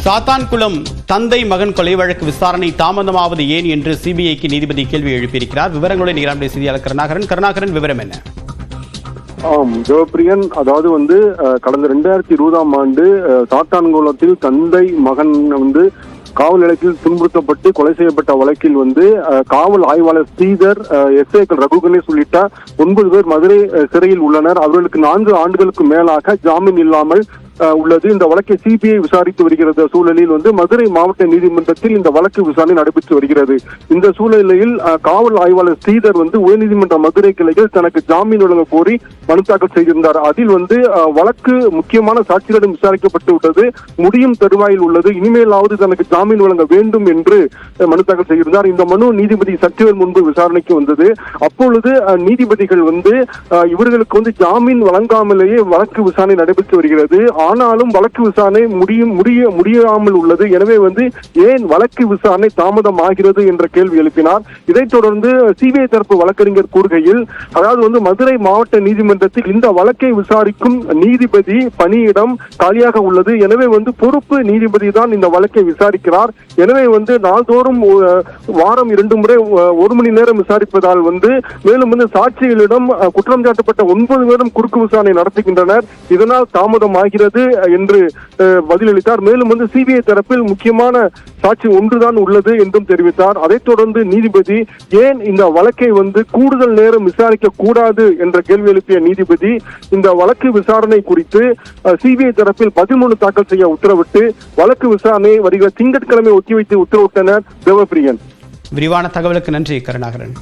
சாத்தான்குளம் தந்தை மகன் கொலை வழக்கு விசாரணை தாமதமாவது ஏன் என்று சிபிஐக்கு நீதிபதி கேள்வி எழுப்பியிருக்கிறார். விவரங்களுடன் நிகழ்ச்சி செய்தியாளர் கருணாகரன் விவரம் என்ன? ஜெயபிரியன், அதாவது கடந்த 2020ஆம் ஆண்டு சாத்தான்குளத்தில் தந்தை மகன் காவல் நிலையத்தில் துன்புறுத்தப்பட்டு கொலை செய்யப்பட்ட வழக்கில் காவல் ஆய்வாளர் ஸ்ரீதர், எஸ்ஐ ரகு கணேஷ் உள்ளிட்ட 9 பேர் மதுரை சிறையில் உள்ளனர். அவர்களுக்கு 4 ஆண்டுகளுக்கு மேலாக ஜாமீன் இல்லாமல் உள்ளது. இந்த வழக்கை சிபிஐ விசாரித்து வருகிறது. சூழலில் மதுரை மாவட்ட நீதிமன்றத்தில் இந்த வழக்கு விசாரணை நடைபெற்று வருகிறது. இந்த சூழ்நிலையில் காவல் ஆய்வாளர் ஸ்ரீதர் உயர்நீதிமன்ற மதுரை கிளையில் தனக்கு ஜாமீன் வழங்க கோரி மனு தாக்கல் செய்திருந்தார். அதில் வழக்கு முக்கியமான சாட்சிகளிடம் விசாரிக்கப்பட்டு விட்டது, முடியும் தருவாயில் உள்ளது, இனிமேலாவது தனக்கு ஜாமீன் வழங்க வேண்டும் என்று மனு தாக்கல் செய்திருந்தார். இந்த மனு நீதிபதி சக்திவேல் முன்பு விசாரணைக்கு வந்தது. அப்பொழுது நீதிபதிகள் இவர்களுக்கு ஜாமீன் வழங்காமலேயே வழக்கு விசாரணை நடைபெற்று வருகிறது. ஆனாலும் வழக்கு விசாரணை முடியாமல் உள்ளது. எனவே ஏன் வழக்கு விசாரணை தாமதம் ஆகிறது என்ற கேள்வி எழுப்பினார். இதைத் தொடர்ந்து சிபிஐ தரப்பு வழக்கறிஞர் கூறுகையில், அதாவது மதுரை மாவட்ட நீதிமன்றத்தில் இந்த வழக்கை விசாரிக்கும் நீதிபதி பணியிடம் காலியாக உள்ளது. எனவே பொறுப்பு நீதிபதி தான் இந்த வழக்கை விசாரிக்கிறார். எனவே நாள்தோறும் வாரம் 2 முறை 1 மணி நேரம் விசாரிப்பதால் மேலும் சாட்சிகளிடம் குற்றம் சாட்டப்பட்ட 9 பேரும் குறுக்கு விசாரணை நடத்துகின்றனர். இதனால் தாமதம் ஆகிறது என்று பதிலளித்தார். மேலும் சிபிஐ தரப்பில் முக்கியமான சாட்சி ஒன்றுதான் உள்ளது என்றும் தெரிவித்தார். அதைத் தொடர்ந்து நீதிபதி ஏன் இந்த வழக்கை கூடுதல் நேரம் விசாரிக்க கூடாது என்ற கேள்வி எழுப்பிய நீதிபதி இந்த வழக்கு விசாரணை குறித்து சிபிஐ தரப்பில் பதில் மனு தாக்கல் செய்ய உத்தரவிட்டு வழக்கு விசாரணையை வருகிற திங்கட்கிழமை ஒத்திவைத்து உத்தரவிட்டனர். தேவப்பிரியன், விரிவான தகவலுக்கு நன்றி கருணாகரன்.